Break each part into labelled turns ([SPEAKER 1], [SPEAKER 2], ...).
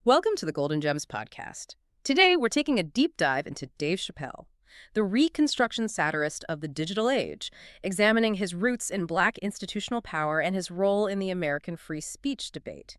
[SPEAKER 1] Welcome to the Golden Gems podcast. Today, we're taking a deep dive into Dave Chappelle, the Reconstruction satirist of the digital age, examining his roots in Black institutional power and his role in the American free speech debate.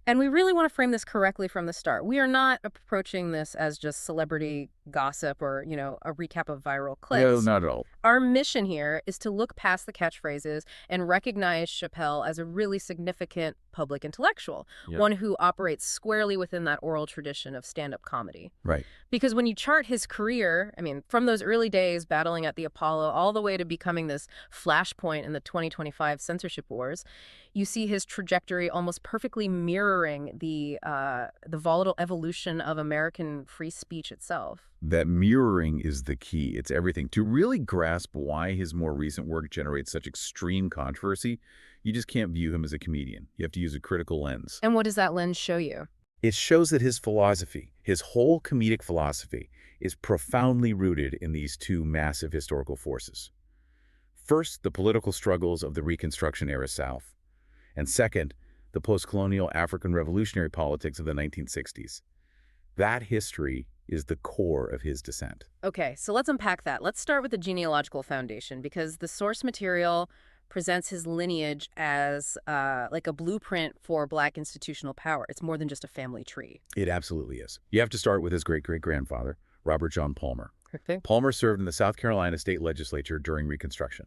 [SPEAKER 1] And we really want to frame this correctly from the start. We are not approaching this as just celebrity gossip or, a recap of viral
[SPEAKER 2] No,
[SPEAKER 1] clips.
[SPEAKER 2] not at all.
[SPEAKER 1] Our mission here is to look past the catchphrases and recognize Chappelle as a really significant public intellectual,
[SPEAKER 2] Yep.
[SPEAKER 1] one who operates squarely within that oral tradition of stand-up comedy.
[SPEAKER 2] Right.
[SPEAKER 1] Because when you chart his career, from those early days battling at the Apollo all the way to becoming this flashpoint in the 2025 censorship wars, you see his trajectory almost perfectly mirroring the volatile evolution of American free speech itself.
[SPEAKER 2] That mirroring is the key. It's everything. To really grasp why his more recent work generates such extreme controversy, you just can't view him as a comedian. You have to use a critical lens.
[SPEAKER 1] And what does that lens show you?
[SPEAKER 2] It shows that his philosophy, his whole comedic philosophy, is profoundly rooted in these two massive historical forces. First, the political struggles of the Reconstruction-era South. And second, the post-colonial African revolutionary politics of the 1960s. That history is the core of his dissent.
[SPEAKER 1] Okay, so let's unpack that. Let's start with the genealogical foundation, because the source material presents his lineage as like a blueprint for Black institutional power. It's more than just a family tree.
[SPEAKER 2] It absolutely is. You have to start with his great-great-grandfather, Robert John Palmer.
[SPEAKER 1] Perfect.
[SPEAKER 2] Palmer served in the South Carolina state legislature during Reconstruction.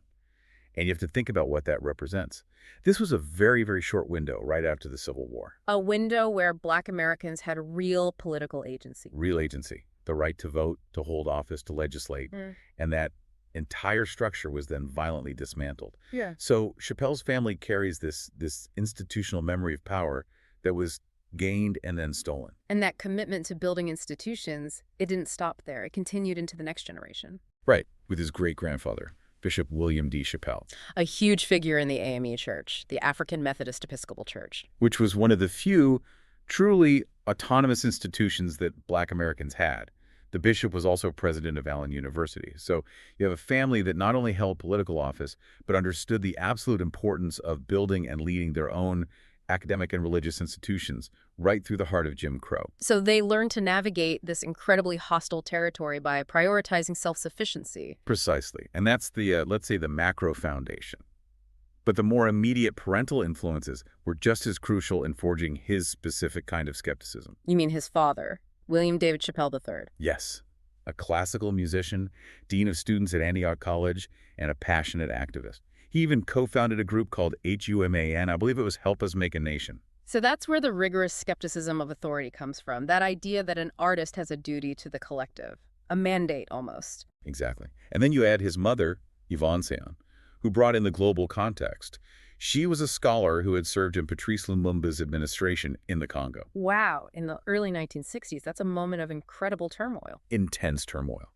[SPEAKER 2] And you have to think about what that represents. This was a very, very short window right after the Civil War.
[SPEAKER 1] A window where Black Americans had real political agency.
[SPEAKER 2] Real agency, the right to vote, to hold office, to legislate. And that entire structure was then violently dismantled.
[SPEAKER 1] Yeah.
[SPEAKER 2] So Chappelle's family carries this institutional memory of power that was gained and then stolen.
[SPEAKER 1] And that commitment to building institutions, it didn't stop there. It continued into the next generation.
[SPEAKER 2] Right, with his great-grandfather, Bishop William D. Chappelle.
[SPEAKER 1] A huge figure in the AME Church, the African Methodist Episcopal Church.
[SPEAKER 2] Which was one of the few truly autonomous institutions that Black Americans had. The bishop was also president of Allen University. So you have a family that not only held political office, but understood the absolute importance of building and leading their own academic and religious institutions right through the heart of Jim Crow.
[SPEAKER 1] So they learned to navigate this incredibly hostile territory by prioritizing self-sufficiency.
[SPEAKER 2] Precisely. And that's the, let's say, the macro foundation. But the more immediate parental influences were just as crucial in forging his specific kind of skepticism.
[SPEAKER 1] You mean his father, William David Chappelle III?
[SPEAKER 2] Yes. A classical musician, dean of students at Antioch College, and a passionate activist. He even co-founded a group called HUMAN. I believe it was Help Us Make a Nation.
[SPEAKER 1] So that's where the rigorous skepticism of authority comes from, that idea that an artist has a duty to the collective, a mandate almost.
[SPEAKER 2] Exactly. And then you add his mother, Yvonne Seon, who brought in the global context. She was a scholar who had served in Patrice Lumumba's administration in the Congo.
[SPEAKER 1] Wow, in the early 1960s, that's a moment of incredible turmoil.
[SPEAKER 2] Intense turmoil.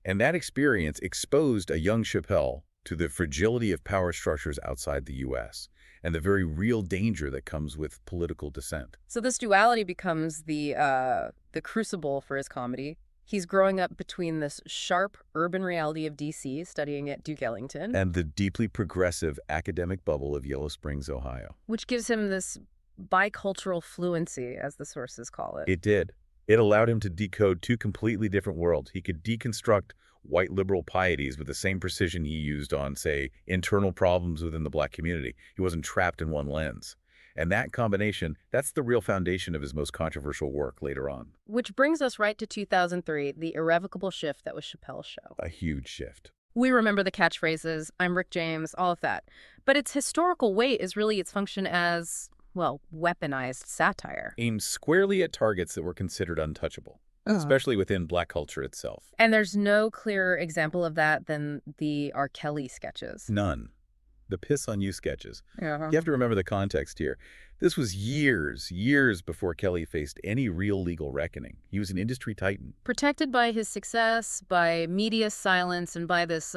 [SPEAKER 2] And that experience exposed a young Chappelle to the fragility of power structures outside the U.S. and the very real danger that comes with political dissent.
[SPEAKER 1] So this duality becomes the crucible for his comedy. He's growing up between this sharp urban reality of D.C., studying at Duke Ellington,
[SPEAKER 2] And the deeply progressive academic bubble of Yellow Springs, Ohio.
[SPEAKER 1] which gives him this bicultural fluency, as the sources call it.
[SPEAKER 2] It did. It allowed him to decode two completely different worlds. He could deconstruct white liberal pieties with the same precision he used on, say, internal problems within the Black community. He wasn't trapped in one lens. And that combination, that's the real foundation of his most controversial work later on.
[SPEAKER 1] Which brings us right to 2003, the irrevocable shift that was Chappelle's show.
[SPEAKER 2] A huge shift.
[SPEAKER 1] We remember the catchphrases, I'm Rick James, all of that. But its historical weight is really its function as, well, weaponized satire.
[SPEAKER 2] Aimed squarely at targets that were considered untouchable, especially within Black culture itself.
[SPEAKER 1] And there's no clearer example of that than the R. Kelly sketches.
[SPEAKER 2] None. The Piss on You sketches.
[SPEAKER 1] Yeah.
[SPEAKER 2] You have to remember the context here. This was years before Kelly faced any real legal reckoning. He was an industry titan.
[SPEAKER 1] Protected by his success, by media silence, and by this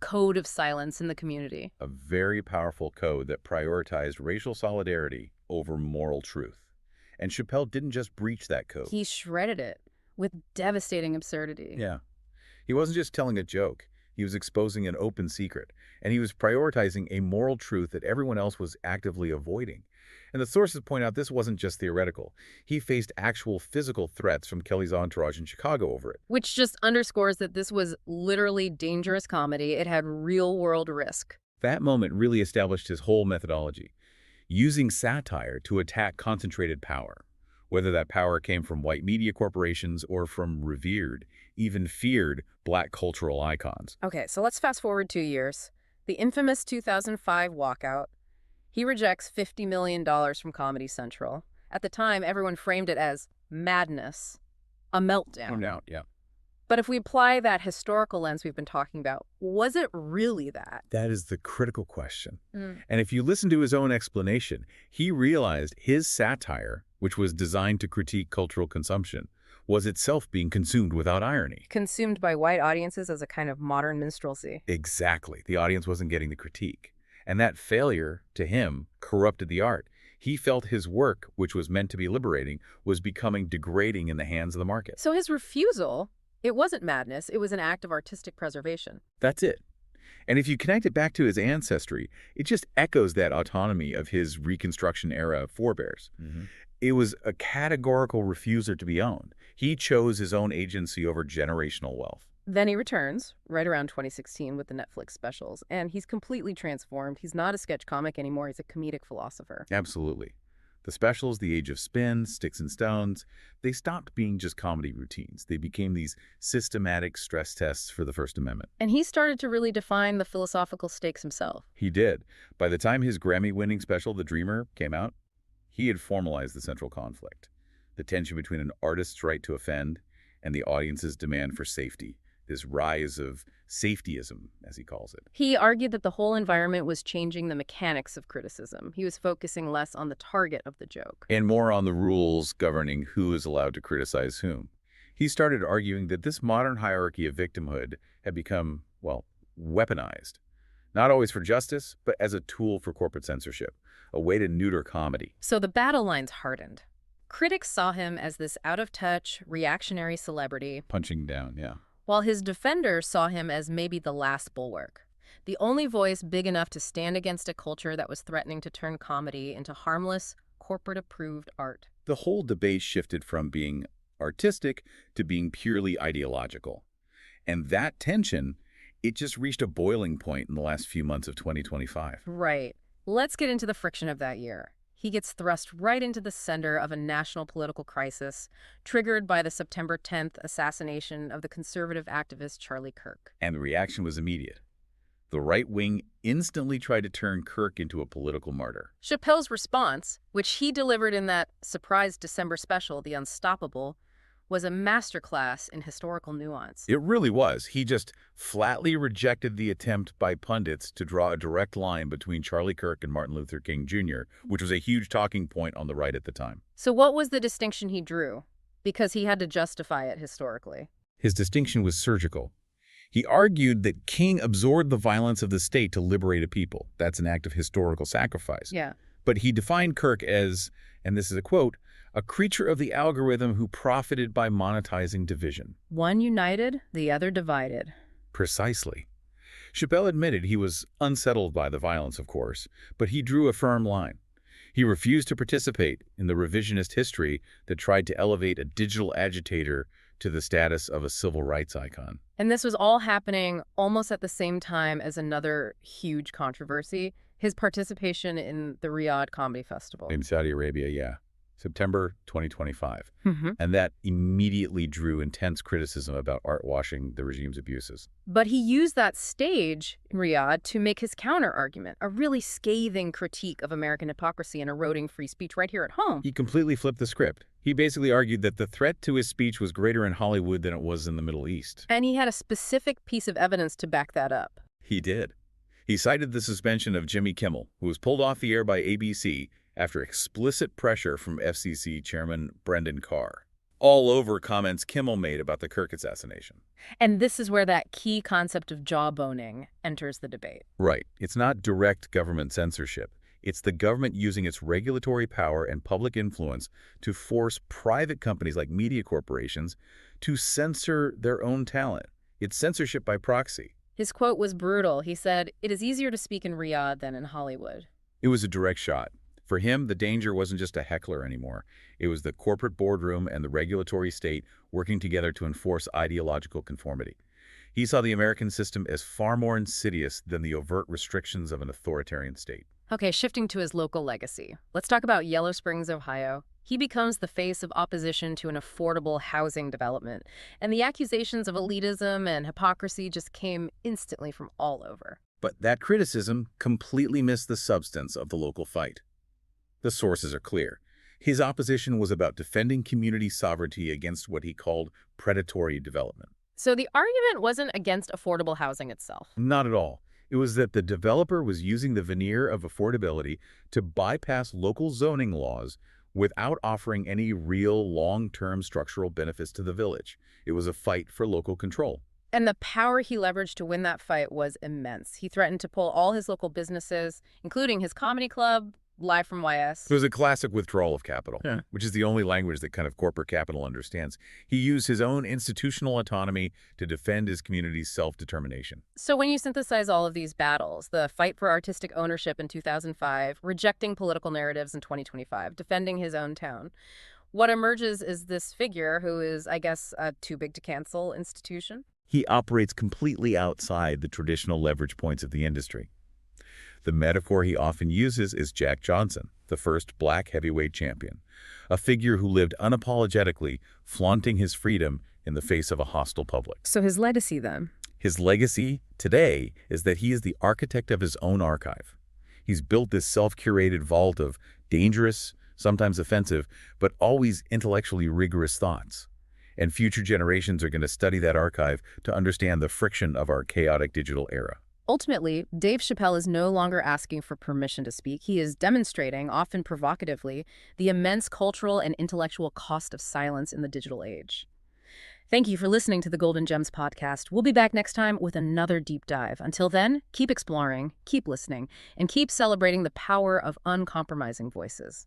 [SPEAKER 1] code of silence in the community.
[SPEAKER 2] A very powerful code that prioritized racial solidarity over moral truth. And Chappelle didn't just breach that code.
[SPEAKER 1] He shredded it with devastating absurdity.
[SPEAKER 2] Yeah. He wasn't just telling a joke. He was exposing an open secret. And he was prioritizing a moral truth that everyone else was actively avoiding. And the sources point out this wasn't just theoretical. He faced actual physical threats from Kelly's entourage in Chicago over it.
[SPEAKER 1] Which just underscores that this was literally dangerous comedy. It had real-world risk.
[SPEAKER 2] That moment really established his whole methodology, using satire to attack concentrated power, whether that power came from white media corporations or from revered, even feared, black cultural icons.
[SPEAKER 1] Okay, so let's fast forward 2 years. The infamous 2005 walkout. He rejects $50 million from Comedy Central. At the time, everyone framed it as madness, a meltdown.
[SPEAKER 2] No doubt, yeah.
[SPEAKER 1] But if we apply that historical lens we've been talking about, was it really that?
[SPEAKER 2] That is the critical question. And if you listen to his own explanation, he realized his satire, which was designed to critique cultural consumption, was itself being consumed without irony.
[SPEAKER 1] Consumed by white audiences as a kind of modern minstrelsy.
[SPEAKER 2] Exactly. The audience wasn't getting the critique. And that failure, to him, corrupted the art. He felt his work, which was meant to be liberating, was becoming degrading in the hands of the market.
[SPEAKER 1] So his refusal, it wasn't madness, it was an act of artistic preservation.
[SPEAKER 2] That's it. And if you connect it back to his ancestry, it just echoes that autonomy of his Reconstruction-era forebears. It was a categorical refuser to be owned. He chose his own agency over generational wealth.
[SPEAKER 1] Then he returns, right around 2016 with the Netflix specials, and he's completely transformed. He's not a sketch comic anymore, he's a comedic philosopher.
[SPEAKER 2] Absolutely. The specials, The Age of Spin, Sticks and Stones, they stopped being just comedy routines. They became these systematic stress tests for the First Amendment.
[SPEAKER 1] And he started to really define the philosophical stakes himself.
[SPEAKER 2] He did. By the time his Grammy-winning special, The Dreamer, came out, he had formalized the central conflict, the tension between an artist's right to offend and the audience's demand for safety, this rise of safetyism, as he calls it.
[SPEAKER 1] He argued that the whole environment was changing the mechanics of criticism. He was focusing less on the target of the joke.
[SPEAKER 2] And more on the rules governing who is allowed to criticize whom. He started arguing that this modern hierarchy of victimhood had become, well, weaponized. Not always for justice, but as a tool for corporate censorship, a way to neuter comedy.
[SPEAKER 1] So the battle lines hardened. Critics saw him as this out-of-touch, reactionary celebrity,
[SPEAKER 2] Punching down, yeah.
[SPEAKER 1] while his defenders saw him as maybe the last bulwark, the only voice big enough to stand against a culture that was threatening to turn comedy into harmless, corporate-approved art.
[SPEAKER 2] The whole debate shifted from being artistic to being purely ideological. And that tension, it just reached a boiling point in the last few months of 2025.
[SPEAKER 1] Right. Let's get into the friction of that year. He gets thrust right into the center of a national political crisis, triggered by the September 10th assassination of the conservative activist Charlie Kirk.
[SPEAKER 2] And the reaction was immediate. The right wing instantly tried to turn Kirk into a political martyr.
[SPEAKER 1] Chappelle's response, which he delivered in that surprise December special, The Unstoppable, was a masterclass in historical nuance.
[SPEAKER 2] It really was. He just flatly rejected the attempt by pundits to draw a direct line between Charlie Kirk and Martin Luther King Jr., which was a huge talking point on the right at the time.
[SPEAKER 1] So what was the distinction he drew? Because he had to justify it historically.
[SPEAKER 2] His distinction was surgical. He argued that King absorbed the violence of the state to liberate a people. That's an act of historical sacrifice.
[SPEAKER 1] Yeah.
[SPEAKER 2] But he defined Kirk as, and this is a quote, a creature of the algorithm who profited by monetizing division.
[SPEAKER 1] One united, the other divided.
[SPEAKER 2] Precisely. Chappelle admitted he was unsettled by the violence, of course, but he drew a firm line. He refused to participate in the revisionist history that tried to elevate a digital agitator to the status of a civil rights icon.
[SPEAKER 1] And this was all happening almost at the same time as another huge controversy, his participation in the Riyadh Comedy Festival.
[SPEAKER 2] In Saudi Arabia, yeah. September 2025.
[SPEAKER 1] Mm-hmm.
[SPEAKER 2] And that immediately drew intense criticism about art washing the regime's abuses.
[SPEAKER 1] But he used that stage in Riyadh to make his counter-argument, a really scathing critique of American hypocrisy and eroding free speech right here at home.
[SPEAKER 2] He completely flipped the script. He basically argued that the threat to his speech was greater in Hollywood than it was in the Middle East.
[SPEAKER 1] And he had a specific piece of evidence to back that up.
[SPEAKER 2] He did. He cited the suspension of Jimmy Kimmel, who was pulled off the air by ABC after explicit pressure from FCC Chairman Brendan Carr, all over comments Kimmel made about the Kirk assassination.
[SPEAKER 1] And this is where that key concept of jawboning enters the debate.
[SPEAKER 2] Right. It's not direct government censorship. It's the government using its regulatory power and public influence to force private companies like media corporations to censor their own talent. It's censorship by proxy.
[SPEAKER 1] His quote was brutal. He said, "It is easier to speak in Riyadh than in Hollywood."
[SPEAKER 2] It was a direct shot. For him, the danger wasn't just a heckler anymore. It was the corporate boardroom and the regulatory state working together to enforce ideological conformity. He saw the American system as far more insidious than the overt restrictions of an authoritarian state.
[SPEAKER 1] Okay, shifting to his local legacy. Let's talk about Yellow Springs, Ohio. He becomes the face of opposition to an affordable housing development, and the accusations of elitism and hypocrisy just came instantly from all over.
[SPEAKER 2] But that criticism completely missed the substance of the local fight. The sources are clear. His opposition was about defending community sovereignty against what he called predatory development.
[SPEAKER 1] So the argument wasn't against affordable housing itself.
[SPEAKER 2] Not at all. It was that the developer was using the veneer of affordability to bypass local zoning laws without offering any real long-term structural benefits to the village. It was a fight for local control.
[SPEAKER 1] And the power he leveraged to win that fight was immense. He threatened to pull all his local businesses, including his comedy club, Live from YS.
[SPEAKER 2] It was a classic withdrawal of capital,
[SPEAKER 3] Yeah.
[SPEAKER 2] which is the only language that kind of corporate capital understands. He used his own institutional autonomy to defend his community's self-determination.
[SPEAKER 1] So when you synthesize all of these battles, the fight for artistic ownership in 2005, rejecting political narratives in 2025, defending his own town, what emerges is this figure who is, I guess, a too-big-to-cancel institution?
[SPEAKER 2] He operates completely outside the traditional leverage points of the industry. The metaphor he often uses is Jack Johnson, the first black heavyweight champion, a figure who lived unapologetically, flaunting his freedom in the face of a hostile public.
[SPEAKER 1] So his legacy, then?
[SPEAKER 2] His legacy today is that he is the architect of his own archive. He's built this self-curated vault of dangerous, sometimes offensive, but always intellectually rigorous thoughts. And future generations are going to study that archive to understand the friction of our chaotic digital era.
[SPEAKER 1] Ultimately, Dave Chappelle is no longer asking for permission to speak. He is demonstrating, often provocatively, the immense cultural and intellectual cost of silence in the digital age. Thank you for listening to the Golden Gems podcast. We'll be back next time with another deep dive. Until then, keep exploring, keep listening, and keep celebrating the power of uncompromising voices.